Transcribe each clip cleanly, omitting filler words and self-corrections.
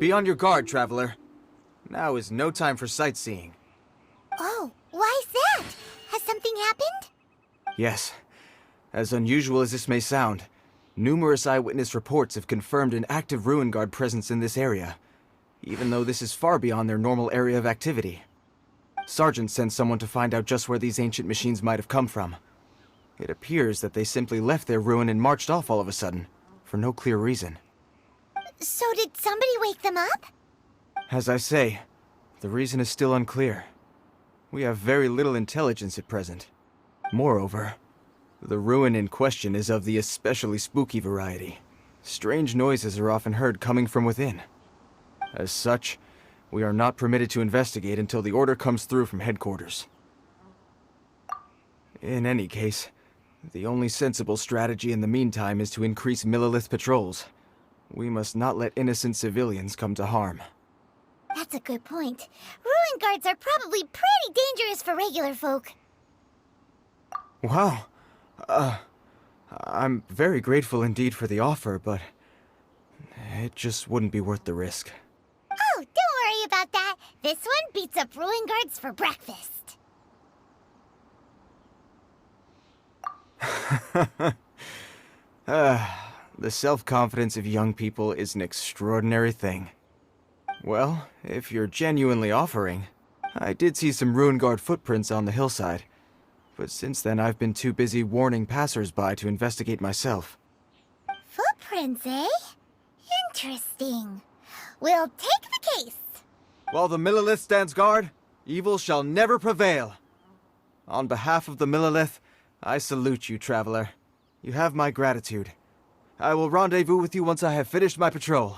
Be on your guard, traveler. Now is no time for sightseeing. Oh, why's that? Has something happened? Yes. As unusual as this may sound, numerous eyewitness reports have confirmed an active Ruin Guard presence in this area, even though this is far beyond their normal area of activity. Sergeant sent someone to find out just where these ancient machines might have come from. It appears that they simply left their ruin and marched off all of a sudden, for no clear reason. So did somebody wake them up? As I say, the reason is still unclear. We have very little intelligence at present. Moreover, the ruin in question is of the especially spooky variety. Strange noises are often heard coming from within. As such, we are not permitted to investigate until the order comes through from headquarters. In any case, the only sensible strategy in the meantime is to increase Millilith patrols. We must not let innocent civilians come to harm. That's a good point. Ruin guards are probably pretty dangerous for regular folk. Wow. I'm very grateful indeed for the offer, but it just wouldn't be worth the risk. Oh, don't worry about that. This one beats up ruin guards for breakfast. The self-confidence of young people is an extraordinary thing. Well, if you're genuinely offering, I did see some Ruin Guard footprints on the hillside, but since then I've been too busy warning passers-by to investigate myself. Footprints, eh? Interesting. We'll take the case. While the Millilith stands guard, evil shall never prevail. On behalf of the Millilith, I salute you, traveler. You have my gratitude. I will rendezvous with you once I have finished my patrol.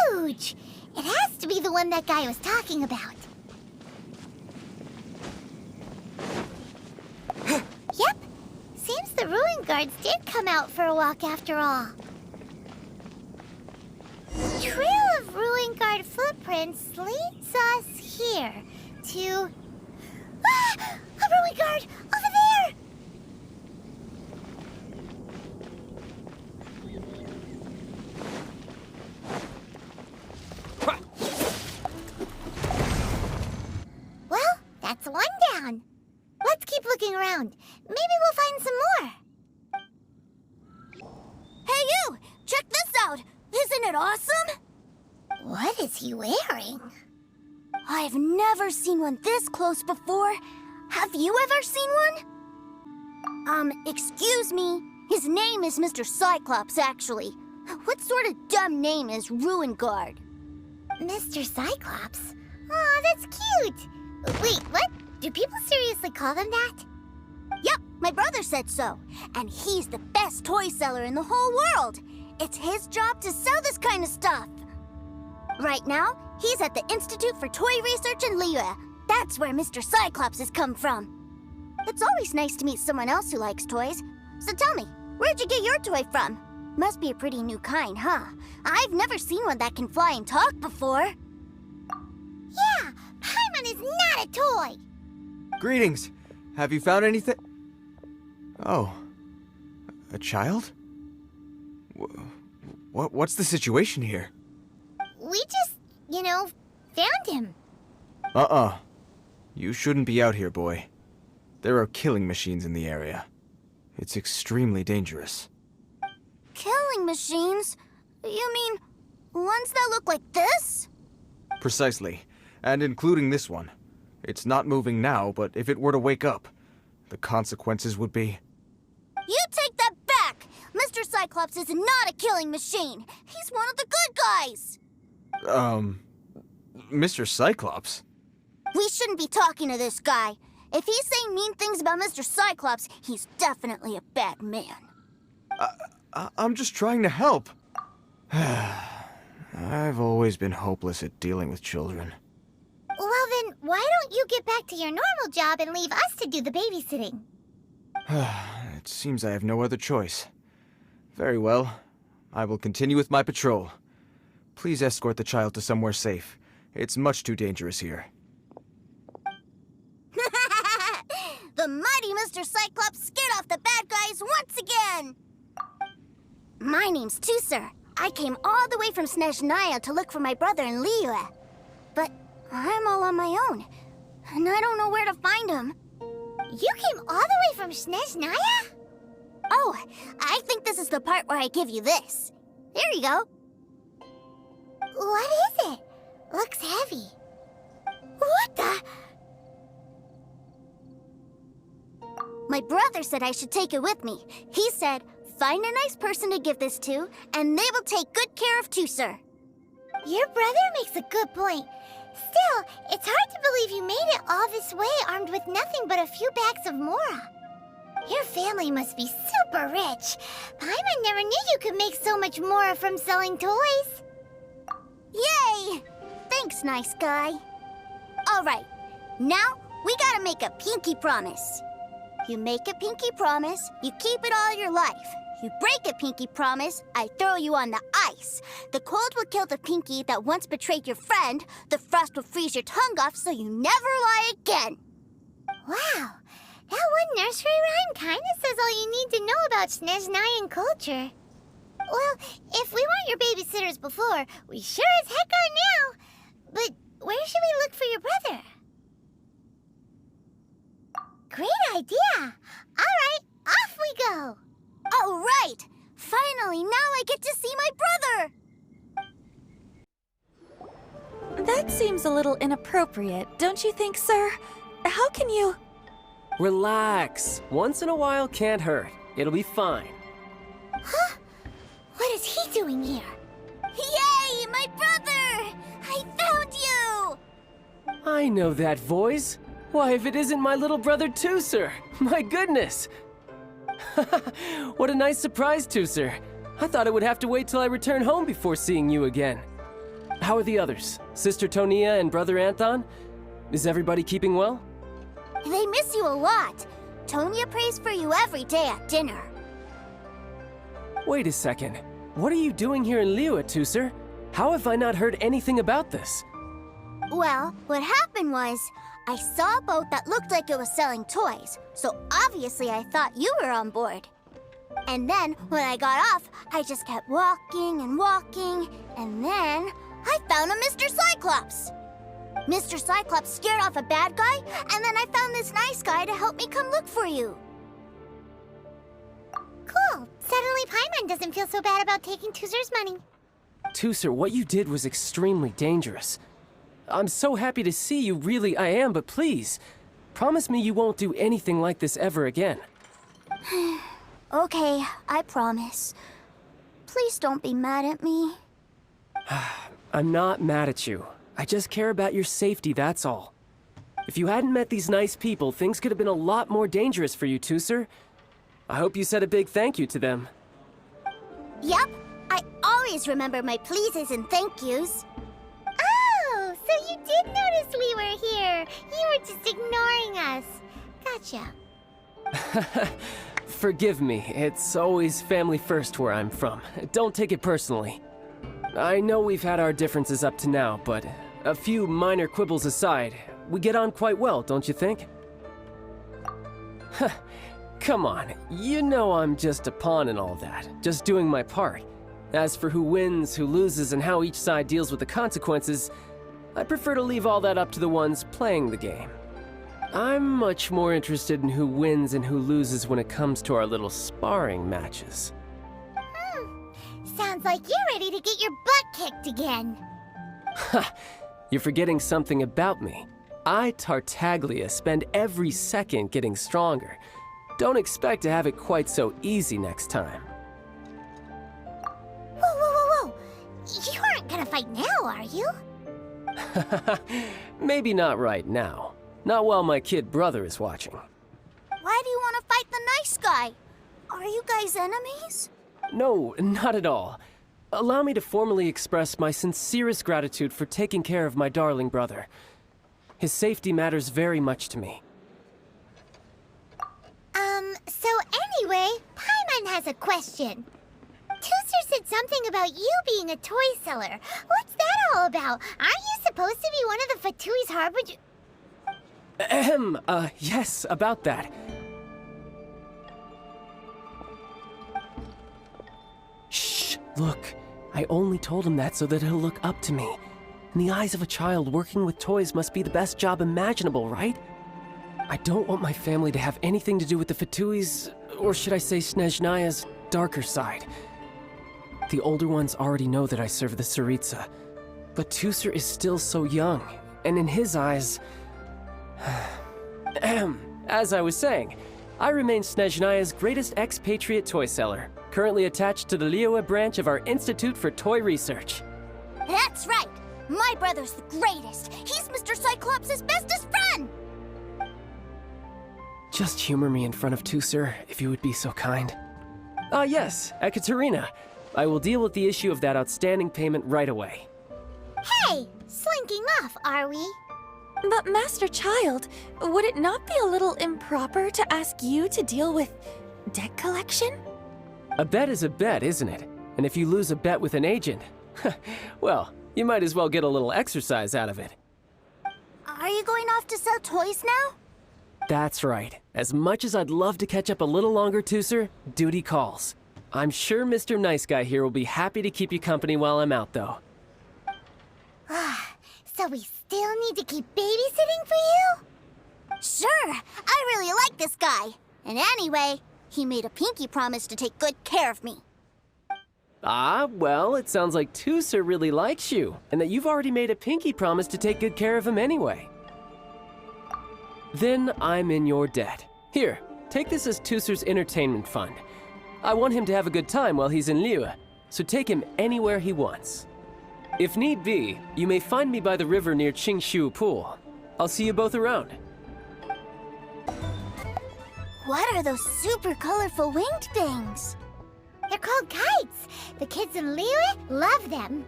Huge! It has to be the one that guy was talking about. Yep. Seems the ruin guards did come out for a walk after all. The trail of ruin guard footprints leads us here to... Ah! A ruin guard! Over there! Well, that's one down. Let's keep looking around. Maybe we'll find some more. Hey you! Check this out! Isn't it awesome? What is he wearing? I've never seen one this close before. Have you ever seen one? Excuse me. His name is Mr. Cyclops, actually. What sort of dumb name is Ruin Guard? Mr. Cyclops? Aw, that's cute. Wait, what? Do people seriously call them that? Yep, my brother said so. And he's the best toy seller in the whole world. It's his job to sell this kind of stuff. Right now, he's at the Institute for Toy Research in Liyue. That's where Mr. Cyclops has come from. It's always nice to meet someone else who likes toys. So tell me, where'd you get your toy from? Must be a pretty new kind, huh? I've never seen one that can fly and talk before. Yeah, Paimon is not a toy. Greetings! Have you found anything? Oh. A child? What's the situation here? We just, found him. You shouldn't be out here, boy. There are killing machines in the area. It's extremely dangerous. Killing machines? You mean ones that look like this? Precisely. And including this one. It's not moving now, but if it were to wake up, the consequences would be... You take that back! Mr. Cyclops is not a killing machine. He's one of the good guys. Mr. Cyclops? We shouldn't be talking to this guy. If he's saying mean things about Mr. Cyclops, he's definitely a bad man. I'm just trying to help. I've always been hopeless at dealing with children. Well then, why don't you get back to your normal job and leave us to do the babysitting? It seems I have no other choice. Very well. I will continue with my patrol. Please escort the child to somewhere safe. It's much too dangerous here. The mighty Mr. Cyclops scared off the bad guys once again! My name's Tusser. I came all the way from Snezhnaya to look for my brother in Liyue. But I'm all on my own, and I don't know where to find him. You came all the way from Snezhnaya? Oh, I think this is the part where I give you this. Here you go. What is it? Looks heavy. What the? My brother said I should take it with me. He said, find a nice person to give this to, and they will take good care of Tusser. Your brother makes a good point. Still, it's hard to believe you made it all this way armed with nothing but a few bags of Mora. Your family must be super rich. Paimon never knew you could make so much Mora from selling toys. Yay! Thanks, nice guy. All right, now we gotta make a pinky promise. You make a pinky promise, you keep it all your life. You break a pinky promise, I throw you on the ice. The cold will kill the pinky that once betrayed your friend. The frost will freeze your tongue off so you never lie again. Wow, that one nursery rhyme kinda says all you need to know about Snezhnayan culture. Well, if we weren't your babysitters before, we sure as heck are now. But where should we look for your brother? Great idea! All right, off we go! All right! Finally, now I get to see my brother! That seems a little inappropriate, don't you think, sir? How can you... Relax. Once in a while can't hurt. It'll be fine. Huh? What is he doing here? Yay, my brother! I found you! I know that voice. Why, if it isn't my little brother Tusser! My goodness! What a nice surprise, Tusser. I thought I would have to wait till I return home before seeing you again. How are the others? Sister Tonia and Brother Anthon? Is everybody keeping well? They miss you a lot. Tonia prays for you every day at dinner. Wait a second. What are you doing here in Liyue, Tusser? How have I not heard anything about this? Well, what happened was, I saw a boat that looked like it was selling toys, so obviously I thought you were on board. And then, when I got off, I just kept walking and walking, and then I found a Mr. Cyclops. Mr. Cyclops scared off a bad guy, and then I found this nice guy to help me come look for you. Cool. Suddenly Paimon doesn't feel so bad about taking Tusser's money. Tusser, what you did was extremely dangerous. I'm so happy to see you, really I am, but please, promise me you won't do anything like this ever again. Okay, I promise. Please don't be mad at me. I'm not mad at you. I just care about your safety, that's all. If you hadn't met these nice people, things could have been a lot more dangerous for you, Tusser. I hope you said a big thank you to them. Yep, I always remember my pleases and thank yous. Oh, so you did notice we were here. You were just ignoring us. Gotcha. Forgive me, it's always family first where I'm from. Don't take it personally. I know we've had our differences up to now, but a few minor quibbles aside, we get on quite well, don't you think? Come on, you know I'm just a pawn in all that, just doing my part. As for who wins, who loses, and how each side deals with the consequences, I prefer to leave all that up to the ones playing the game. I'm much more interested in who wins and who loses when it comes to our little sparring matches. Sounds like you're ready to get your butt kicked again. Ha! You're forgetting something about me. I, Tartaglia, spend every second getting stronger. Don't expect to have it quite so easy next time. Whoa, whoa, whoa, whoa! You aren't gonna fight now, are you? Maybe not right now. Not while my kid brother is watching. Why do you want to fight the nice guy? Are you guys enemies? No, not at all. Allow me to formally express my sincerest gratitude for taking care of my darling brother. His safety matters very much to me. So anyway, Paimon has a question. Tusser said something about you being a toy seller. What's that all about? Aren't you supposed to be one of the Fatui's Harbinger? Yes, about that. Shh, look. I only told him that so that he'll look up to me. In the eyes of a child, working with toys must be the best job imaginable, right? I don't want my family to have anything to do with the Fatui's, or should I say Snezhnaya's, darker side. The older ones already know that I serve the Tsaritsa, but Tusser is still so young, and in his eyes... As I was saying, I remain Snezhnaya's greatest expatriate toy seller, currently attached to the Liyue branch of our Institute for Toy Research. That's right! My brother's the greatest! He's Mr. Cyclops' bestest friend! Just humor me in front of Tusser, if you would be so kind. Ah yes, Ekaterina. I will deal with the issue of that outstanding payment right away. Hey, slinking off, are we? But Master Childe, would it not be a little improper to ask you to deal with debt collection? A bet is a bet, isn't it? And if you lose a bet with an agent, well, you might as well get a little exercise out of it. Are you going off to sell toys now? That's right. As much as I'd love to catch up a little longer, Tusser, duty calls. I'm sure Mr. Nice Guy here will be happy to keep you company while I'm out, though. So we still need to keep babysitting for you? Sure, I really like this guy. And anyway, he made a pinky promise to take good care of me. Ah, well, it sounds like Tusser really likes you, and that you've already made a pinky promise to take good care of him anyway. Then I'm in your debt. Here, take this as Tusser's entertainment fund. I want him to have a good time while he's in Liyue, so take him anywhere he wants. If need be, you may find me by the river near Qingshu Pool. I'll see you both around. What are those super colorful winged things? They're called kites. The kids in Liyue love them.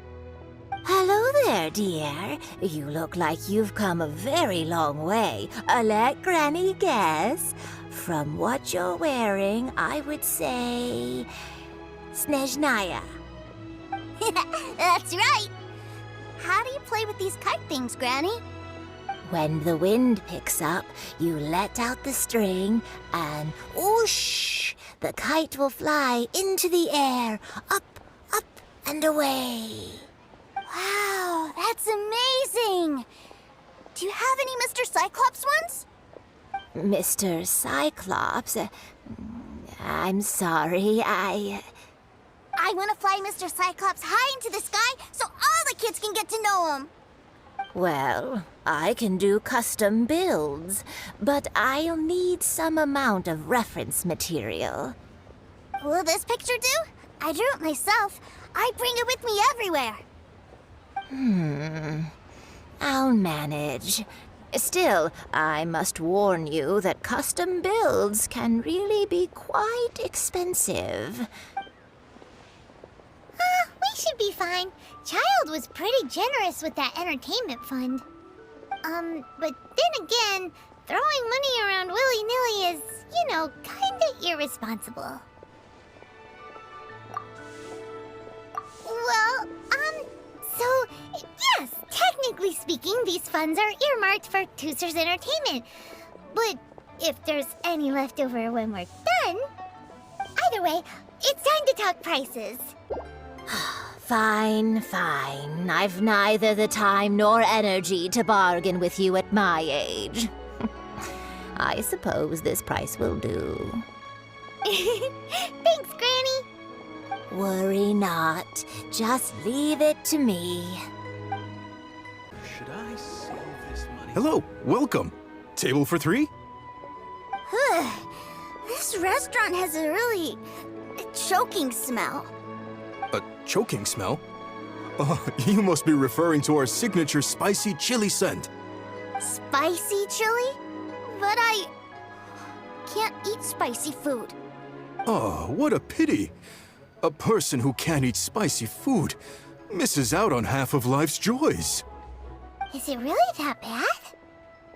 Hello there, dear. You look like you've come a very long way. Let Granny guess. From what you're wearing, I would say... Snezhnaya. That's right. How do you play with these kite things, Granny? When the wind picks up, you let out the string and whoosh! The kite will fly into the air, up, up, and away. Wow, that's amazing! Do you have any Mr. Cyclops ones? Mr. Cyclops, I'm sorry, I want to fly Mr. Cyclops high into the sky so all the kids can get to know him. Well, I can do custom builds, but I'll need some amount of reference material. Will this picture do? I drew it myself. I bring it with me everywhere. I'll manage. Still, I must warn you that custom builds can really be quite expensive. We should be fine. Childe was pretty generous with that entertainment fund. But then again, throwing money around willy-nilly is, kinda irresponsible. Well, so, yes, technically speaking, these funds are earmarked for Tusser's entertainment. But if there's any left over when we're done... Either way, it's time to talk prices. Fine, fine. I've neither the time nor energy to bargain with you at my age. I suppose this price will do. Thanks, Granny. Worry not. Just leave it to me. Should I save this money? Hello, welcome. Table for three? This restaurant has a really choking smell. A choking smell? Oh, you must be referring to our signature spicy chili scent. Spicy chili? But I can't eat spicy food. Oh, what a pity. A person who can't eat spicy food misses out on half of life's joys. Is it really that bad?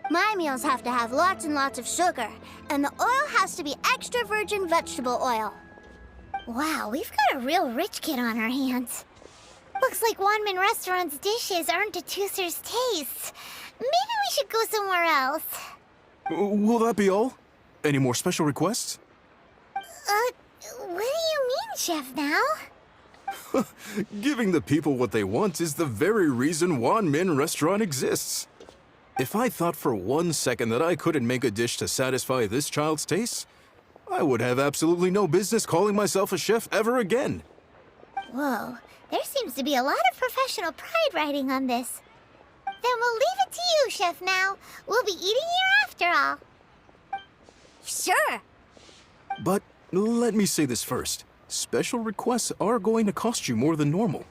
My meals have to have lots and lots of sugar, and the oil has to be extra virgin vegetable oil. Wow, we've got a real rich kid on our hands. Looks like Wanman Restaurant's dishes aren't to Tusser's taste. Maybe we should go somewhere else. Will that be all? Any more special requests? What do you mean, Chef, now? Giving the people what they want is the very reason Wan Min Restaurant exists. If I thought for 1 second that I couldn't make a dish to satisfy this child's taste, I would have absolutely no business calling myself a chef ever again. Whoa, there seems to be a lot of professional pride riding on this. Then we'll leave it to you, Chef Mao. We'll be eating here after all. Sure. But let me say this first. Special requests are going to cost you more than normal.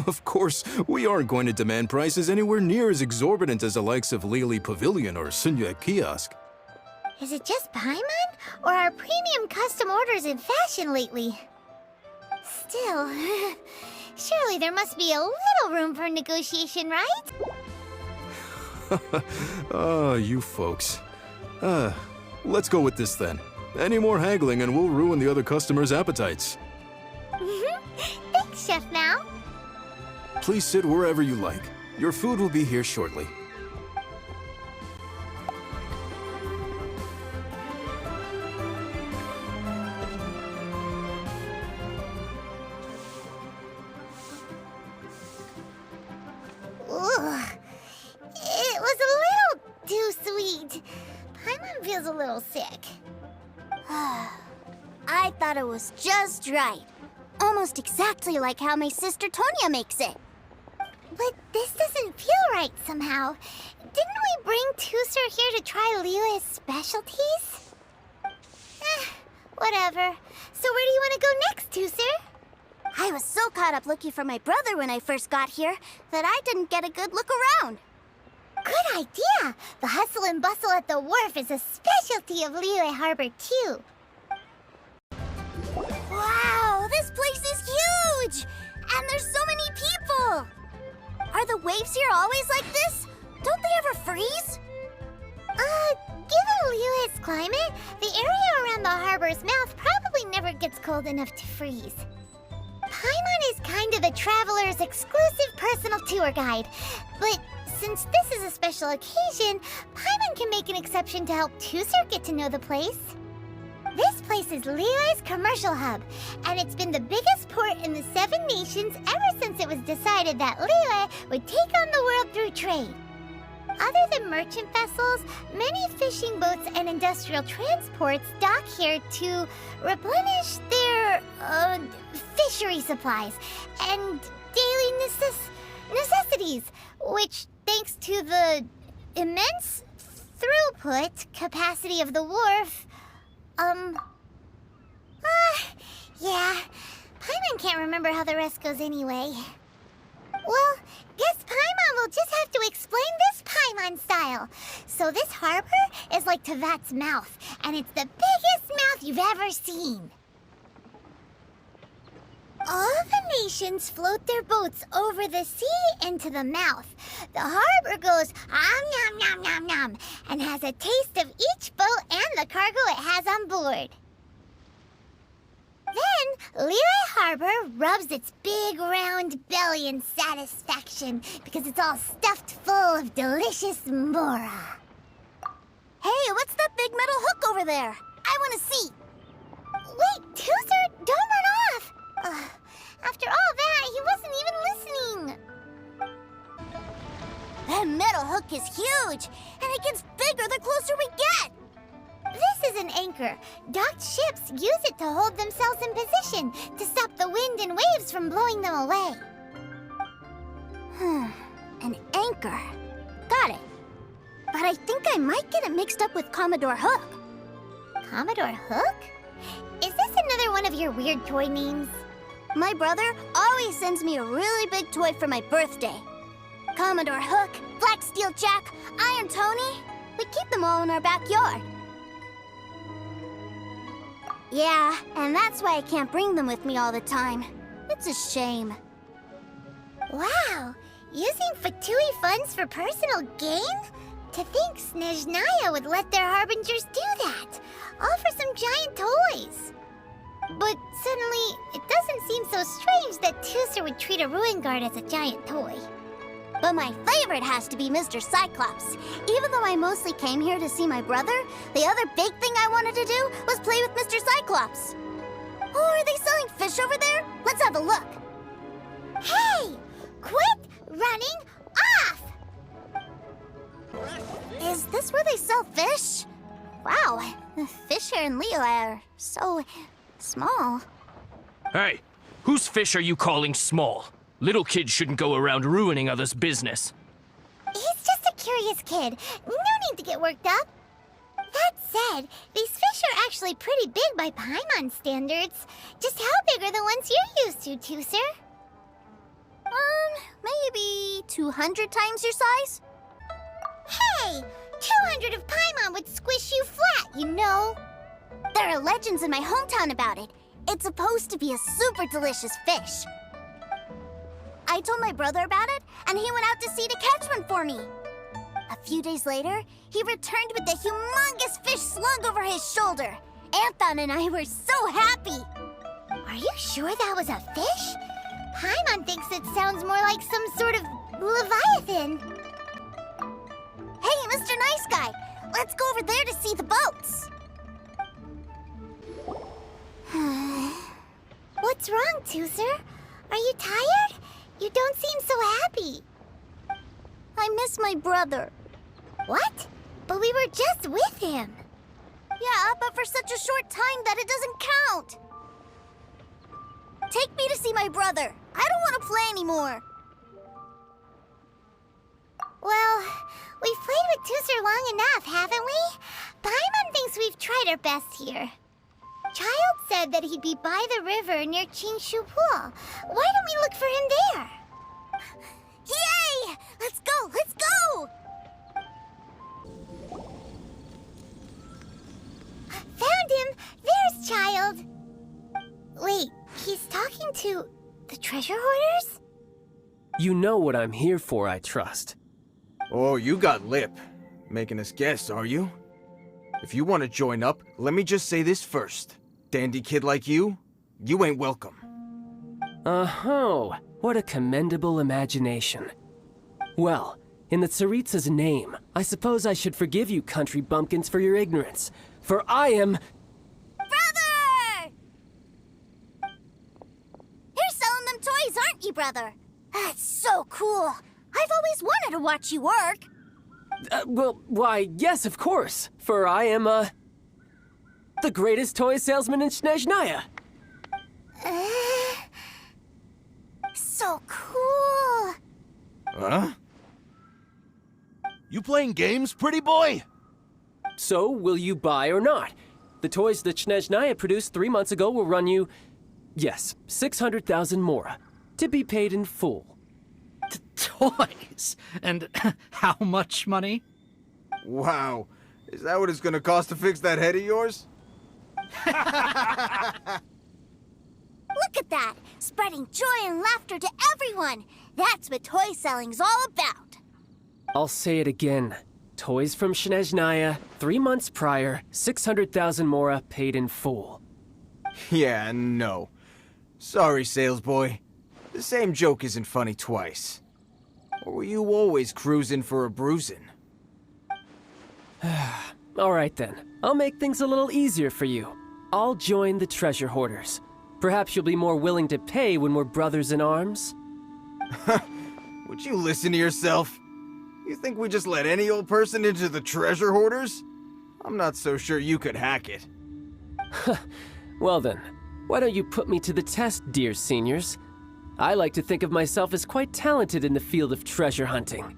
Of course, we aren't going to demand prices anywhere near as exorbitant as the likes of Lily Pavilion or Sunya Kiosk. Is it just Paimon, or are premium custom orders in fashion lately? Still, surely there must be a little room for negotiation, right? Ah, you folks. Let's go with this then. Any more haggling and we'll ruin the other customers' appetites. Thanks, Chef Mao. Please sit wherever you like. Your food will be here shortly. Ugh. It was a little too sweet. Paimon feels a little sick. I thought it was just right. Almost exactly like how my sister Tonya makes it. But this doesn't feel right somehow. Didn't we bring Tusser here to try Liyue's specialties? Whatever. So where do you want to go next, Tusser? I was so caught up looking for my brother when I first got here that I didn't get a good look around. Good idea! The hustle and bustle at the wharf is a specialty of Liyue Harbor, too. Wow, this place is huge! And there's so many people! Are the waves here always like this? Don't they ever freeze? Given Liyue's climate, the area around the harbor's mouth probably never gets cold enough to freeze. Paimon is kind of the traveler's exclusive personal tour guide, but since this is a special occasion, Paimon can make an exception to help Tusser get to know the place. This place is Liyue's commercial hub, and it's been the biggest port in the 7 nations ever since it was decided that Liyue would take on the world through trade. Other than merchant vessels, many fishing boats and industrial transports dock here to replenish their, fishery supplies and daily necessities, which, thanks to the immense throughput capacity of the wharf, yeah, Paimon can't remember how the rest goes anyway. Well, guess Paimon will just have to explain this Paimon style. So this harbor is like Tevat's mouth, and it's the biggest mouth you've ever seen. All the nations float their boats over the sea into the mouth. The harbor goes nom nom nom nom and has a taste of each boat and the cargo it has on board. Then, Liyue Harbor rubs its big round belly in satisfaction because it's all stuffed full of delicious mora. Hey, what's that big metal hook over there? I want to see. Wait, Tusser, don't run off! After all that, he wasn't even listening. That metal hook is huge, and it gets bigger the closer we get. This is an anchor. Docked ships use it to hold themselves in position to stop the wind and waves from blowing them away. An anchor. Got it. But I think I might get it mixed up with Commodore Hook. Commodore Hook? Is this another one of your weird toy names? My brother always sends me a really big toy for my birthday. Commodore Hook, Black Steel Jack, Iron Tony. We keep them all in our backyard. Yeah, and that's why I can't bring them with me all the time. It's a shame. Wow! Using Fatui funds for personal gain? To think Snezhnaya would let their harbingers do that, all for some giant toys. But suddenly, it doesn't seem so strange that Tusser would treat a ruin guard as a giant toy. But my favorite has to be Mr. Cyclops. Even though I mostly came here to see my brother, the other big thing I wanted to do was play with Mr. Cyclops. Oh, are they selling fish over there? Let's have have a look. Hey! Quit running off! Is this where they sell fish? Wow, the fish here in Leo are so small. Hey, whose fish are you calling small? Little kids shouldn't go around ruining others' business. He's just a curious kid. No need to get worked up. That said, these fish are actually pretty big by Paimon standards. Just how big are the ones you're used to, Tooser? Maybe 200 times your size? Hey! 200 of Paimon would squish you flat, you know. There are legends in my hometown about it. It's supposed to be a super delicious fish. I told my brother about it, and he went out to sea to catch one for me. A few days later, he returned with a humongous fish slung over his shoulder. Anthon and I were so happy. Are you sure that was a fish? Paimon thinks it sounds more like some sort of leviathan. Hey, Mr. Nice Guy, let's go over there to see the boats. What's wrong, Tooser? Are you tired? You don't seem so happy. I miss my brother. What? But we were just with him. Yeah, but for such a short time that it doesn't count. Take me to see my brother. I don't want to play anymore. Well, we've played with Tooser long enough, haven't we? Paimon thinks we've tried our best here. Childe said that he'd be by the river near Qingshu Pool. Why don't we look for him there? Yay! Let's go! Let's go! Found him! There's Childe! Wait, he's talking to the treasure hoarders? You know what I'm here for, I trust. Oh, you got lip. Making us guess, are you? If you want to join up, let me just say this first. Dandy kid like you ain't welcome. Oh, what a commendable imagination. Well, in the Tsaritsa's name, I suppose I should forgive you country bumpkins for your ignorance, for I am... Brother! You're selling them toys, aren't you, brother? That's so cool. I've always wanted to watch you work. Well, why, yes, of course, for I am, the greatest toy salesman in Snezhnaya. So cool. Huh? You playing games, pretty boy? So, will you buy or not? The toys that Snezhnaya produced 3 months ago will run you, yes, 600,000 mora, to be paid in full. Toys? And how much money? Wow. Is that what it's gonna cost to fix that head of yours? Look at that! Spreading joy and laughter to everyone! That's what toy selling's all about! I'll say it again. Toys from Snezhnaya, 3 months prior, 600,000 mora paid in full. Yeah, no. Sorry, sales boy. The same joke isn't funny twice. Or were you always cruising for a bruising? All right then, I'll make things a little easier for you. I'll join the treasure hoarders. Perhaps you'll be more willing to pay when we're brothers in arms? Would you listen to yourself? You think we just let any old person into the treasure hoarders? I'm not so sure you could hack it. Well then, why don't you put me to the test, dear seniors? I like to think of myself as quite talented in the field of treasure hunting.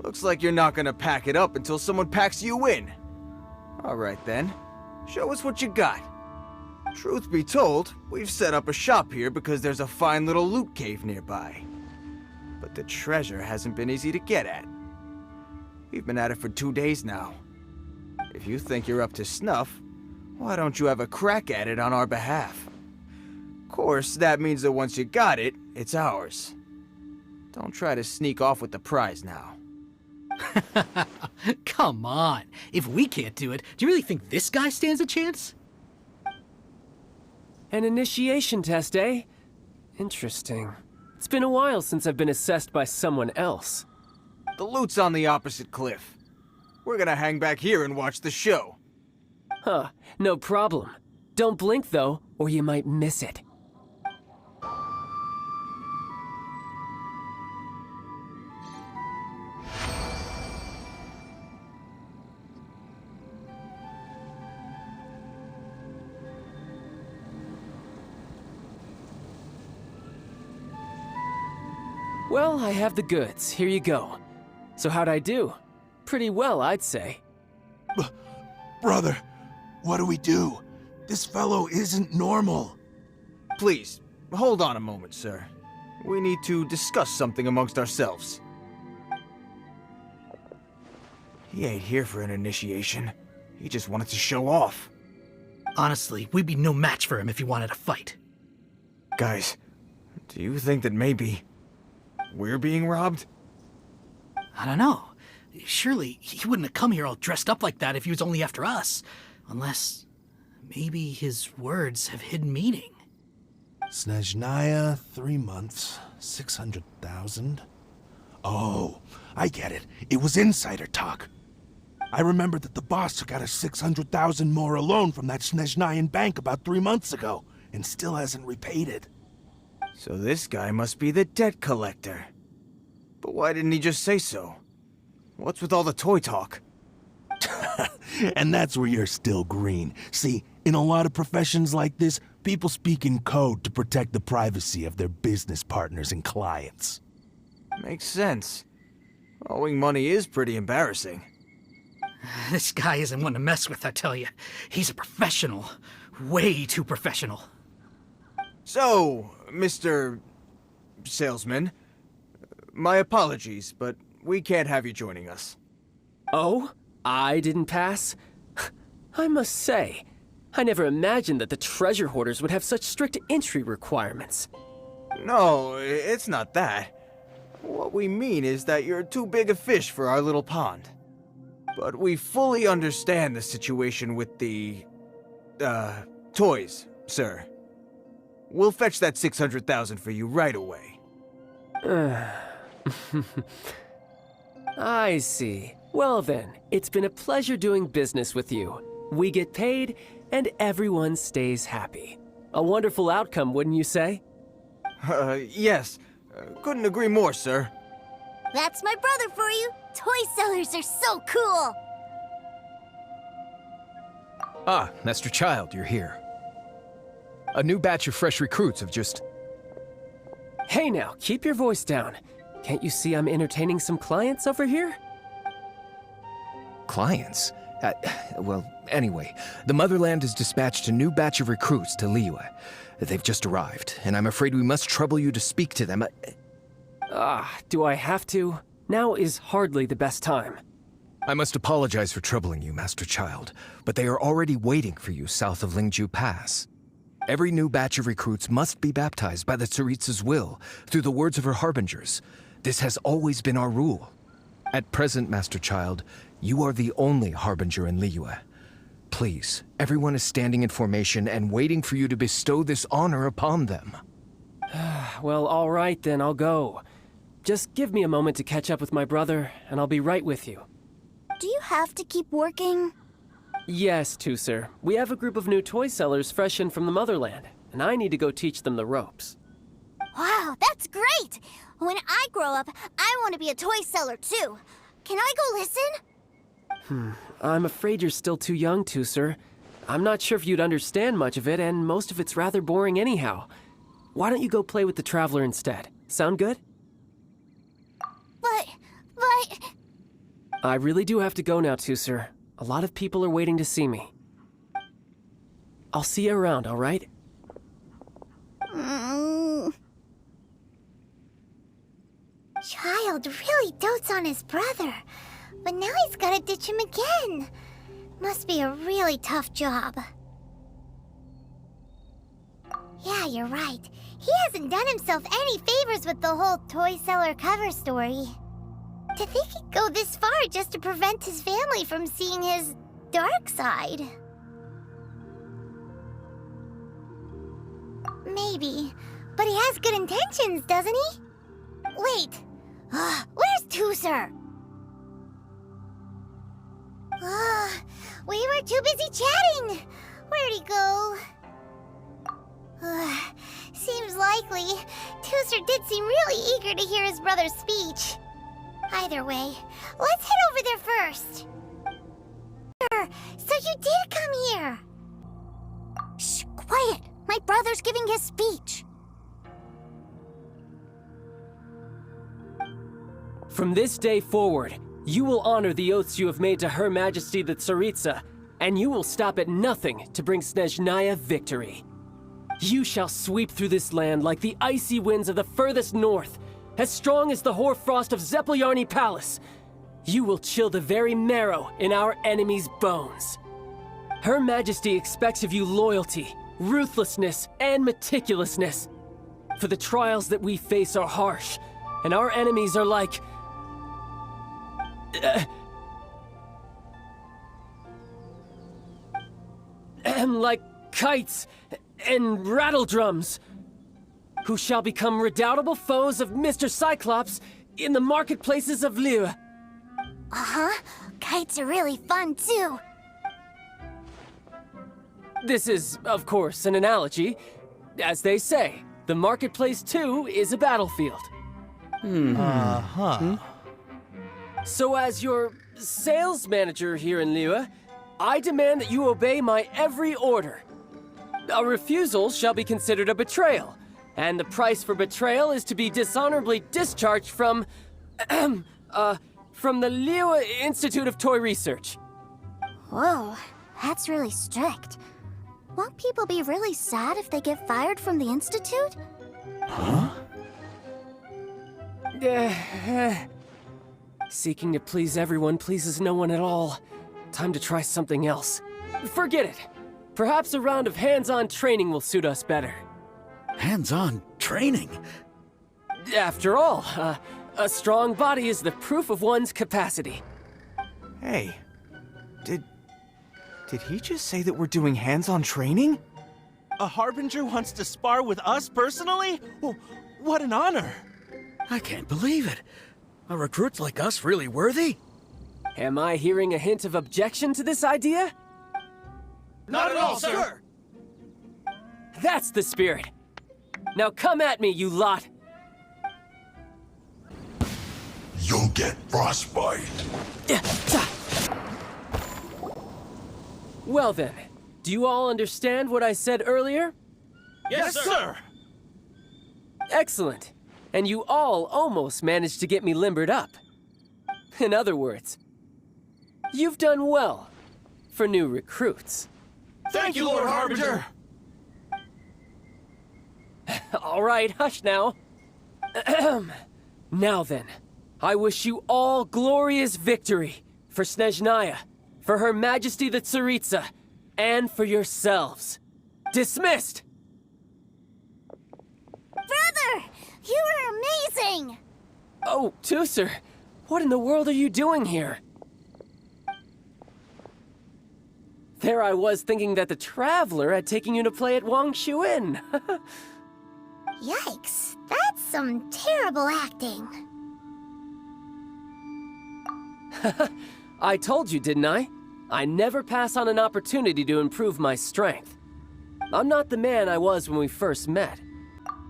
Looks like you're not gonna pack it up until someone packs you in. All right then, show us what you got. Truth be told, we've set up a shop here because there's a fine little loot cave nearby. But the treasure hasn't been easy to get at. We've been at it for 2 days now. If you think you're up to snuff, why don't you have a crack at it on our behalf? Of course, that means that once you got it, it's ours. Don't try to sneak off with the prize now. Come on. If we can't do it, do you really think this guy stands a chance? An initiation test, eh? Interesting. It's been a while since I've been assessed by someone else. The loot's on the opposite cliff. We're gonna hang back here and watch the show. Huh, no problem. Don't blink though, or you might miss it. Well, I have the goods. Here you go. So how'd I do? Pretty well, I'd say. Brother, what do we do? This fellow isn't normal. Please, hold on a moment, sir. We need to discuss something amongst ourselves. He ain't here for an initiation. He just wanted to show off. Honestly, we'd be no match for him if he wanted to fight. Guys, do you think that maybe we're being robbed? I don't know. Surely he wouldn't have come here all dressed up like that if he was only after us. Unless maybe his words have hidden meaning. Snezhnaya, 3 months, 600,000. Oh, I get it. It was insider talk. I remember that the boss took out a 600,000 more loan from that Snezhnayan bank about 3 months ago, and still hasn't repaid it. So this guy must be the debt collector. But why didn't he just say so? What's with all the toy talk? And that's where you're still green. See, in a lot of professions like this, people speak in code to protect the privacy of their business partners and clients. Makes sense. Owing money is pretty embarrassing. This guy isn't one to mess with, I tell you. He's a professional. Way too professional. So, Mr. Salesman, my apologies, but we can't have you joining us. Oh? I didn't pass? I must say, I never imagined that the treasure hoarders would have such strict entry requirements. No, it's not that. What we mean is that you're too big a fish for our little pond. But we fully understand the situation with the, toys, sir. We'll fetch that 600,000 for you right away. I see. Well then, it's been a pleasure doing business with you. We get paid, and everyone stays happy. A wonderful outcome, wouldn't you say? Yes. Couldn't agree more, sir. That's my brother for you. Toy sellers are so cool. Ah, Master Childe, you're here. A new batch of fresh recruits have just... Hey now, keep your voice down. Can't you see I'm entertaining some clients over here? Clients? Well, anyway, the Motherland has dispatched a new batch of recruits to Liyue. They've just arrived, and I'm afraid we must trouble you to speak to them. Do I have to? Now is hardly the best time. I must apologize for troubling you, Master Childe, but they are already waiting for you south of Lingju Pass. Every new batch of recruits must be baptized by the Tsaritsa's will, through the words of her harbingers. This has always been our rule. At present, Master Childe, you are the only harbinger in Liyue. Please, everyone is standing in formation and waiting for you to bestow this honor upon them. Well, all right then, I'll go. Just give me a moment to catch up with my brother, and I'll be right with you. Do you have to keep working? Yes, Tusser. We have a group of new toy sellers fresh in from the Motherland, and I need to go teach them the ropes. Wow, that's great! When I grow up, I want to be a toy seller too. Can I go listen? I'm afraid you're still too young, Tusser. I'm not sure if you'd understand much of it, and most of it's rather boring anyhow. Why don't you go play with the Traveler instead? Sound good? But... I really do have to go now, Tusser. A lot of people are waiting to see me. I'll see you around, all right? Childe really dotes on his brother, but now he's gotta ditch him again. Must be a really tough job. Yeah, you're right. He hasn't done himself any favors with the whole toy seller cover story. To think he'd go this far just to prevent his family from seeing his dark side. Maybe, but he has good intentions, doesn't he? Wait, where's Tusser? We were too busy chatting. Where'd he go? Seems likely. Tusser did seem really eager to hear his brother's speech. Either way, let's head over there first. So you did come here? Shh, quiet! My brother's giving his speech. From this day forward, you will honor the oaths you have made to Her Majesty the Tsaritsa, and you will stop at nothing to bring Snezhnaya victory. You shall sweep through this land like the icy winds of the furthest north, as strong as the hoarfrost of Zepelyarny Palace. You will chill the very marrow in our enemies' bones. Her Majesty expects of you loyalty, ruthlessness, and meticulousness. For the trials that we face are harsh, and our enemies are like... like kites and rattle drums, who shall become redoubtable foes of Mr. Cyclops in the marketplaces of Liyue. Uh-huh. Kites are really fun, too. This is, of course, an analogy. As they say, the marketplace, too, is a battlefield. So as your sales manager here in Liyue, I demand that you obey my every order. A refusal shall be considered a betrayal, and the price for betrayal is to be dishonorably discharged from the Liyue Institute of Toy Research. Whoa, that's really strict. Won't people be really sad if they get fired from the Institute? Seeking to please everyone pleases no one at all. Time to try something else. Forget it. Perhaps a round of hands-on training will suit us better. Hands-on training? After all, a strong body is the proof of one's capacity. Hey, did he just say that we're doing hands-on training? A Harbinger wants to spar with us personally? Well, what an honor! I can't believe it. Are recruits like us really worthy? Am I hearing a hint of objection to this idea? Not at all, sir! That's the spirit. Now come at me, you lot. You'll get frostbite. Well then, do you all understand what I said earlier? Yes, sir! Excellent. And you all almost managed to get me limbered up. In other words, you've done well for new recruits. Thank you, Lord Harbinger! All right, hush now. Now then, I wish you all glorious victory for Snezhnaya, for Her Majesty the Tsaritsa, and for yourselves. Dismissed! Brother! You were amazing! Oh, Tooser, what in the world are you doing here? There I was thinking that the Traveler had taken you to play at Wangshuin. Yikes, that's some terrible acting. I told you, didn't I? I never pass on an opportunity to improve my strength. I'm not the man I was when we first met.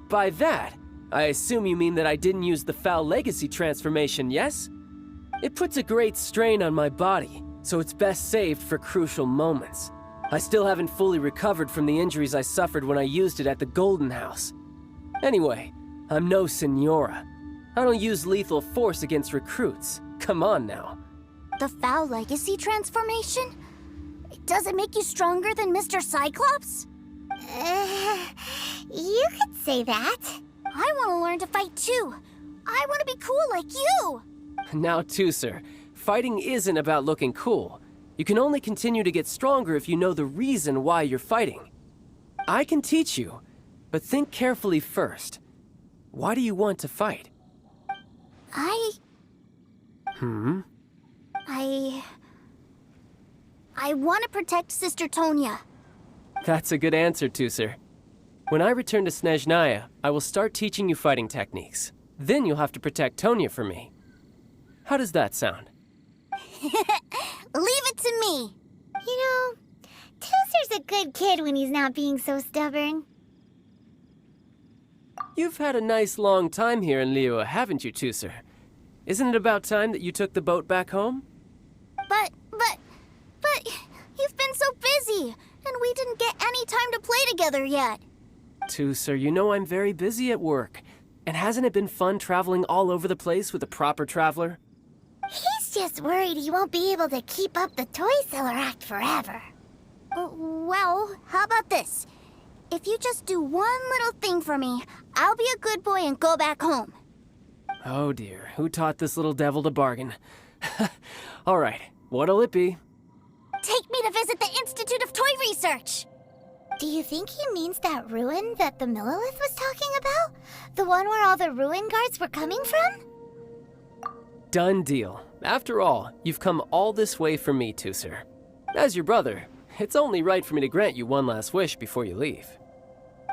By that, I assume you mean that I didn't use the Foul Legacy transformation, yes? It puts a great strain on my body, so it's best saved for crucial moments. I still haven't fully recovered from the injuries I suffered when I used it at the Golden House. Anyway, I'm no Senora. I don't use lethal force against recruits. Come on now. The Foul Legacy transformation? Does it make you stronger than Mr. Cyclops? You could say that. I want to learn to fight too. I want to be cool like you. Now, Tooser, fighting isn't about looking cool. You can only continue to get stronger if you know the reason why you're fighting. I can teach you, but think carefully first. Why do you want to fight? I want to protect Sister Tonya. That's a good answer, Tooser. When I return to Snezhnaya, I will start teaching you fighting techniques. Then you'll have to protect Tonya for me. How does that sound? Leave it to me. You know, Tooser's a good kid when he's not being so stubborn. You've had a nice long time here in Liyue, haven't you, Tooser? Isn't it about time that you took the boat back home? But you've been so busy, and we didn't get any time to play together yet. Tooser, you know I'm very busy at work. And hasn't it been fun traveling all over the place with a proper traveler? He's just worried he won't be able to keep up the toy seller act forever. Well, how about this? If you just do one little thing for me, I'll be a good boy and go back home. Oh dear, who taught this little devil to bargain? All right, what'll it be? Take me to visit the Institute of Toy Research. Do you think he means that ruin that the Millilith was talking about? The one where all the ruin guards were coming from? Done deal. After all, you've come all this way for me, Tusser. As your brother, it's only right for me to grant you one last wish before you leave.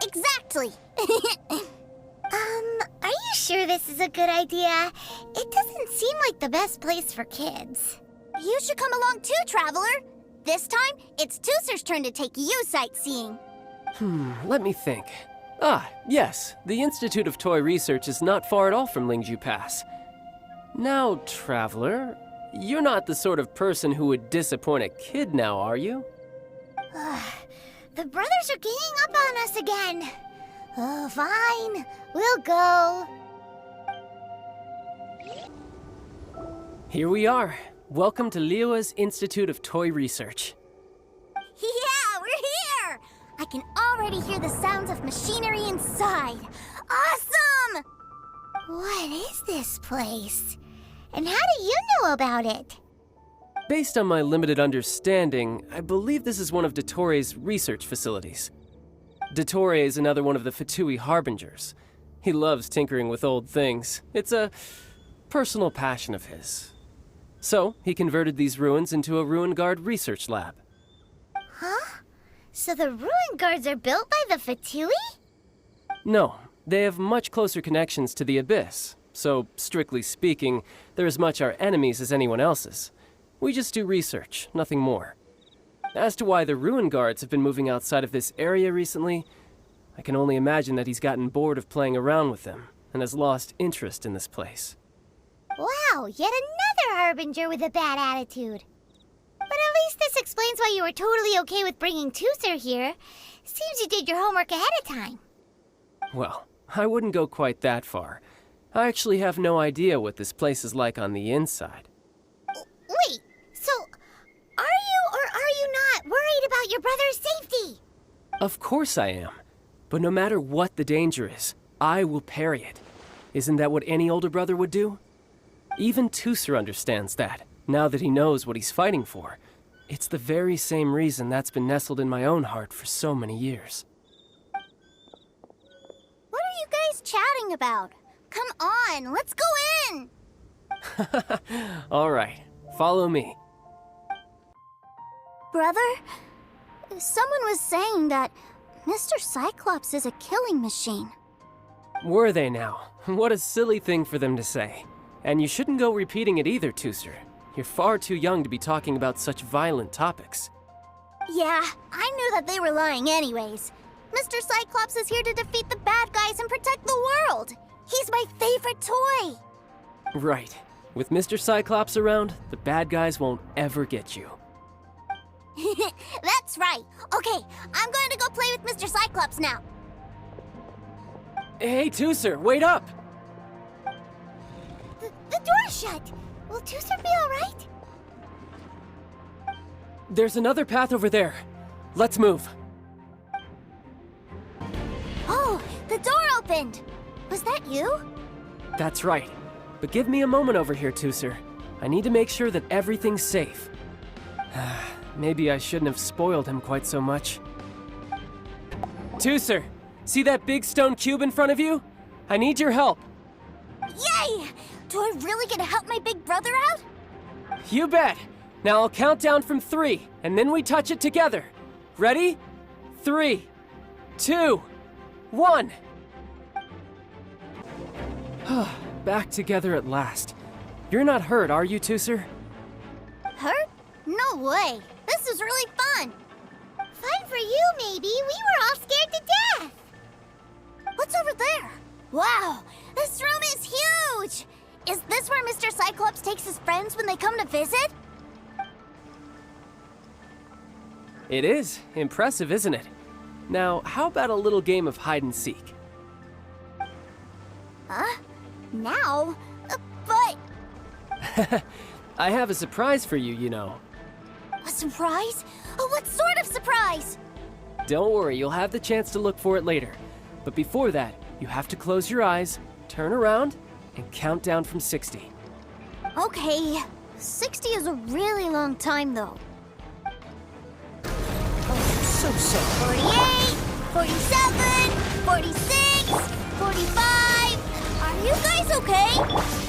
Exactly. Are you sure this is a good idea? It doesn't seem like the best place for kids. You should come along too, Traveler. This time, it's Tusser's turn to take you sightseeing. Let me think. Ah, yes, the Institute of Toy Research is not far at all from Lingju Pass. Now, Traveler, you're not the sort of person who would disappoint a kid now, are you? The brothers are ganging up on us again. Oh, fine. We'll go. Here we are. Welcome to Liyue's Institute of Toy Research. Yeah, we're here! I can already hear the sounds of machinery inside. Awesome! What is this place? And how do you know about it? Based on my limited understanding, I believe this is one of Dottoro's research facilities. Dottore is another one of the Fatui Harbingers. He loves tinkering with old things. It's a personal passion of his. So, he converted these ruins into a ruin guard research lab. Huh? So the ruin guards are built by the Fatui? No, they have much closer connections to the Abyss. So, strictly speaking, they're as much our enemies as anyone else's. We just do research, nothing more. As to why the ruin guards have been moving outside of this area recently, I can only imagine that he's gotten bored of playing around with them and has lost interest in this place. Wow, yet another Harbinger with a bad attitude. But at least this explains why you were totally okay with bringing Tusser here. Seems you did your homework ahead of time. Well, I wouldn't go quite that far. I actually have no idea what this place is like on the inside. Wait, so are you or are you not worried about your brother's safety? Of course I am. But no matter what the danger is, I will parry it. Isn't that what any older brother would do? Even Tusser understands that, now that he knows what he's fighting for. It's the very same reason that's been nestled in my own heart for so many years. What are you guys chatting about? Come on, let's go in! All right, follow me. Brother, someone was saying that Mr. Cyclops is a killing machine. Were they now? What a silly thing for them to say. And you shouldn't go repeating it either, Tusser. You're far too young to be talking about such violent topics. Yeah, I knew that they were lying anyways. Mr. Cyclops is here to defeat the bad guys and protect the world. He's my favorite toy. Right. With Mr. Cyclops around, the bad guys won't ever get you. That's right. Okay, I'm going to go play with Mr. Cyclops now. Hey, Tusser, wait up! The door's shut. Will Tusser be all right? There's another path over there. Let's move. Oh, the door opened. Was that you? That's right. But give me a moment over here, Tusser. I need to make sure that everything's safe. Maybe I shouldn't have spoiled him quite so much. Tusser, see that big stone cube in front of you? I need your help. Yay! Do I really get to help my big brother out? You bet. Now I'll count down from 3, and then we touch it together. Ready? 3, 2, 1. Back together at last. You're not hurt, are you, Tusser? Hurt? No way. This is really fun. Fun for you, maybe. We were all scared to death. What's over there? Wow, this room is huge. Is this where Mr. Cyclops takes his friends when they come to visit? It is. Impressive, isn't it? Now, how about a little game of hide and seek? Huh? Now? But... I have a surprise for you, you know. A surprise? What sort of surprise? Don't worry, you'll have the chance to look for it later. But before that, you have to close your eyes, turn around, and count down from 60. Okay. 60 is a really long time, though. So sorry. 48, 47, 46, 45. Are you guys okay?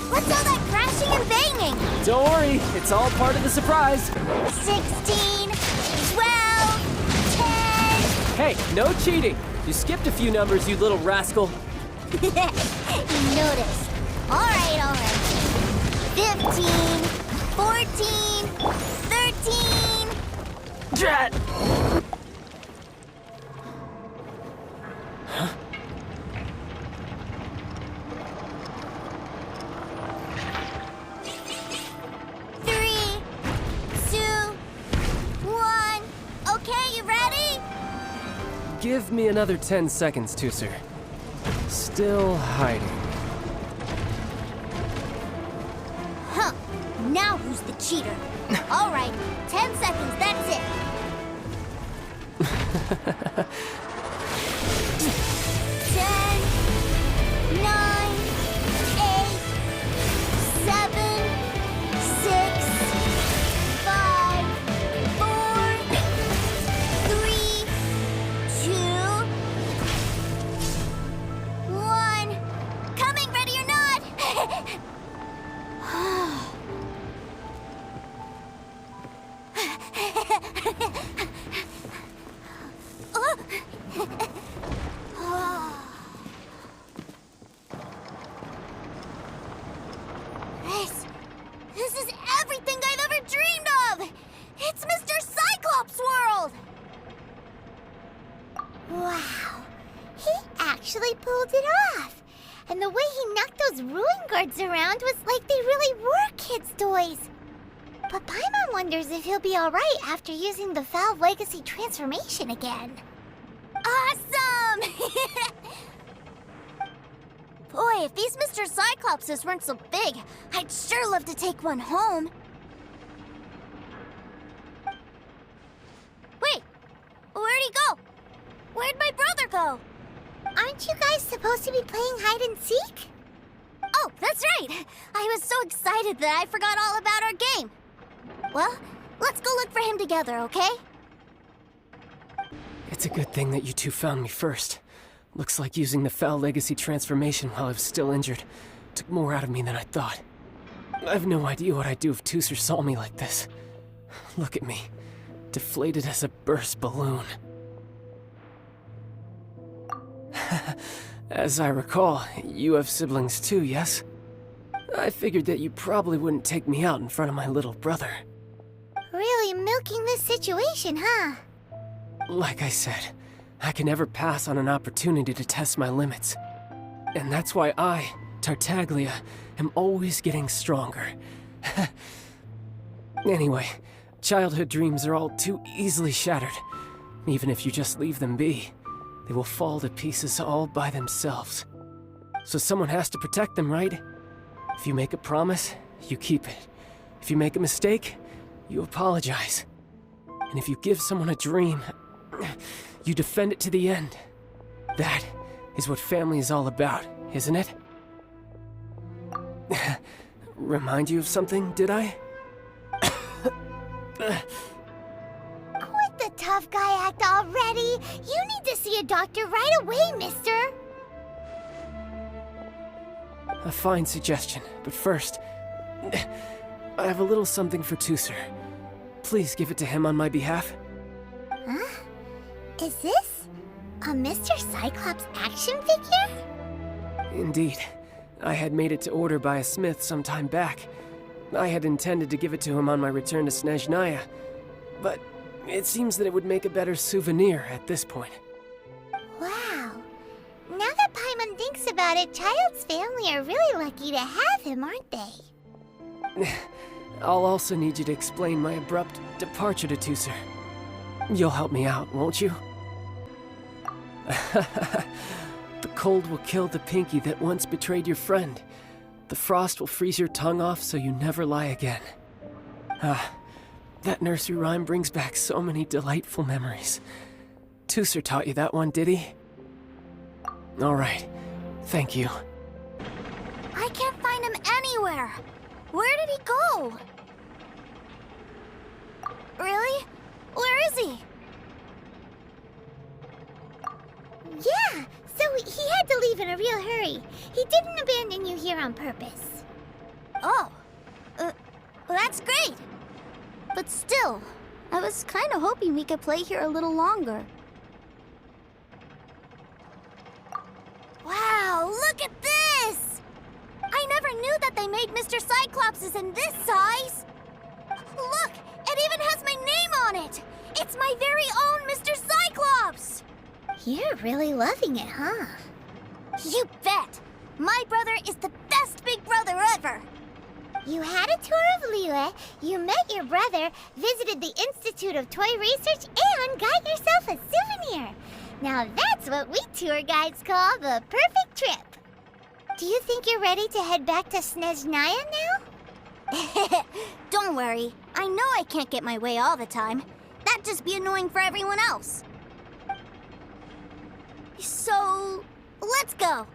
What's all that crashing and banging? Don't worry, it's all part of the surprise. 16, 12, 10. Hey, no cheating. You skipped a few numbers, you little rascal. You noticed. All right. 15, 14, 13. Drat! Huh? Three, 2, 1. Okay, you ready? Give me another 10 seconds, Tusser. Still hiding. Huh. Now who's the cheater? All right, 10 seconds, that's it. 10, 9, 8, 7, 6, 5, 4, 3, 2, 1. Coming, ready or not? This is everything I've ever dreamed of! It's Mr. Cyclops' world! Wow, he actually pulled it off. And the way he knocked those ruin guards around was like they really were kids' toys. But Paimon wonders if he'll be alright after using the Valve Legacy transformation again. Awesome! Boy, if these Mr. Cyclopses weren't so big, I'd sure love to take one home. Wait, where'd he go? Where'd my brother go? Aren't you guys supposed to be playing hide and seek? Oh, that's right! I was so excited that I forgot all about our game. Well, let's go look for him together, okay? It's a good thing that you two found me first. Looks like using the Foul Legacy transformation while I was still injured took more out of me than I thought. I have no idea what I'd do if Tusser saw me like this. Look at me, deflated as a burst balloon. As I recall, you have siblings too, yes? I figured that you probably wouldn't take me out in front of my little brother. Really milking this situation, huh? Like I said, I can never pass on an opportunity to test my limits. And that's why I, Tartaglia, am always getting stronger. Anyway, childhood dreams are all too easily shattered. Even if you just leave them be, they will fall to pieces all by themselves. So someone has to protect them, right? If you make a promise, you keep it. If you make a mistake, you apologize. And if you give someone a dream, you defend it to the end. That is what family is all about, isn't it? Remind you of something, did I? Quit the tough guy act already! You need to see a doctor right away, mister! A fine suggestion, but first, I have a little something for Tusser. Please give it to him on my behalf. Huh? Is this a Mr. Cyclops action figure? Indeed. I had made it to order by a smith some time back. I had intended to give it to him on my return to Snezhnaya, but it seems that it would make a better souvenir at this point. Wow. Now that Paimon thinks about it, Childe's family are really lucky to have him, aren't they? I'll also need you to explain my abrupt departure to Tusser. You'll help me out, won't you? The cold will kill the pinky that once betrayed your friend. The frost will freeze your tongue off so you never lie again. Ah, that nursery rhyme brings back so many delightful memories. Tooser taught you that one, did he? All right, thank you. I can't find him anywhere. Where did he go? Really? Where is he? Yeah, so he had to leave in a real hurry. He didn't abandon you here on purpose. Oh, well, that's great. But still, I was kind of hoping we could play here a little longer. Wow, look at this! I never knew that they made Mr. Cyclopses in this size. Look, it even has my name on it. It's my very own Mr. Cyclops. You're really loving it, huh? You bet. My brother is the best big brother ever. You had a tour of Liyue, you met your brother, visited the Institute of Toy Research, and got yourself a souvenir. Now that's what we tour guides call the perfect trip. Do you think you're ready to head back to Snezhnaya now? Don't worry. I know I can't get my way all the time. That'd just be annoying for everyone else. So, let's go.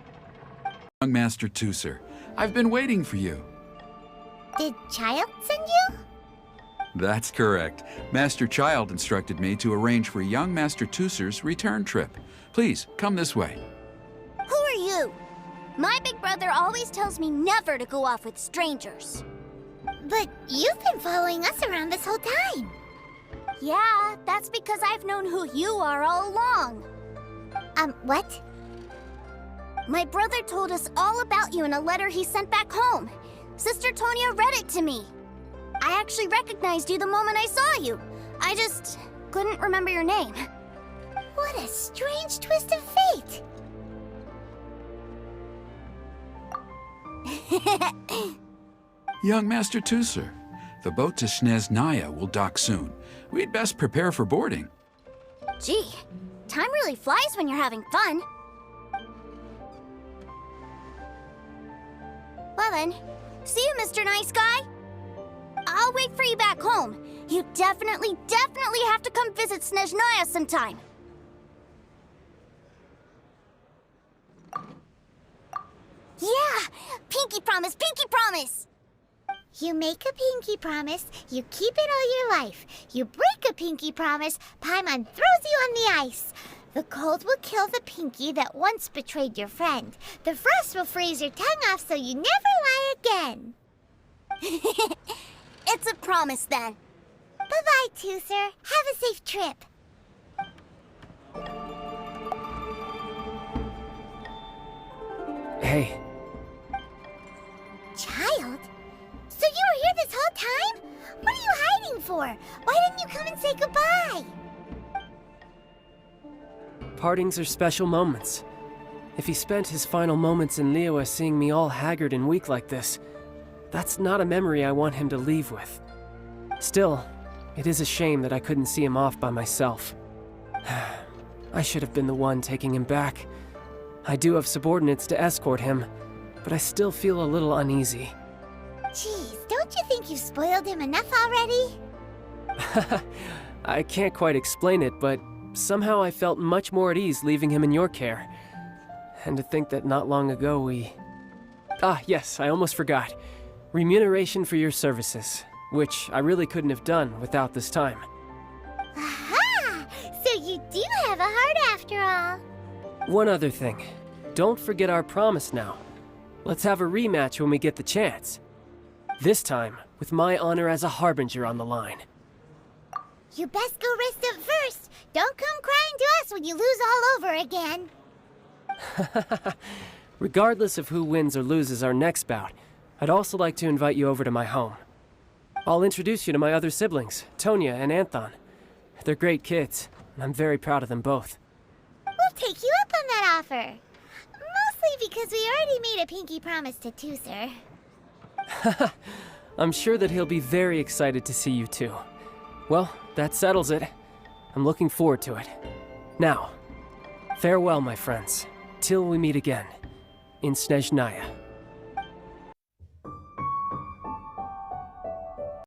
Young Master Tooser, I've been waiting for you. Did Childe send you? That's correct. Master Childe instructed me to arrange for young Master Tooser's return trip. Please, come this way. Who are you? My big brother always tells me never to go off with strangers. But you've been following us around this whole time. Yeah, that's because I've known who you are all along. What? My brother told us all about you in a letter he sent back home. Sister Tonia read it to me. I actually recognized you the moment I saw you. I just couldn't remember your name. What a strange twist of fate. Young Master Tooser, the boat to Snezhnaya will dock soon. We'd best prepare for boarding. Gee, time really flies when you're having fun. Well then, see you, Mr. Nice Guy. I'll wait for you back home. You definitely have to come visit Snezhnaya sometime. Yeah! Pinky promise, pinky promise! You make a pinky promise, you keep it all your life. You break a pinky promise, Paimon throws you on the ice. The cold will kill the pinky that once betrayed your friend. The frost will freeze your tongue off so you never lie again. It's a promise then. Bye-bye, Tooser. Have a safe trip. Hey. Childe? So you were here this whole time? What are you hiding for? Why didn't you come and say goodbye? Partings are special moments. If he spent his final moments in Liyue seeing me all haggard and weak like this, that's not a memory I want him to leave with. Still, it is a shame that I couldn't see him off by myself. I should have been the one taking him back. I do have subordinates to escort him, but I still feel a little uneasy. Jeez, don't you think you spoiled him enough already? I can't quite explain it, but somehow I felt much more at ease leaving him in your care. And to think that not long ago we... Ah, yes, I almost forgot. Remuneration for your services, which I really couldn't have done without this time. Aha! So you do have a heart after all. One other thing. Don't forget our promise now. Let's have a rematch when we get the chance. This time, with my honor as a Harbinger on the line. You best go rest up first. Don't come crying to us when you lose all over again. Regardless of who wins or loses our next bout, I'd also like to invite you over to my home. I'll introduce you to my other siblings, Tonia and Anthon. They're great kids, and I'm very proud of them both. We'll take you up on that offer. Mostly because we already made a pinky promise to Tooser. I'm sure that he'll be very excited to see you too. Well, that settles it. I'm looking forward to it. Now, farewell, my friends. Until we meet again, in Snezhnaya.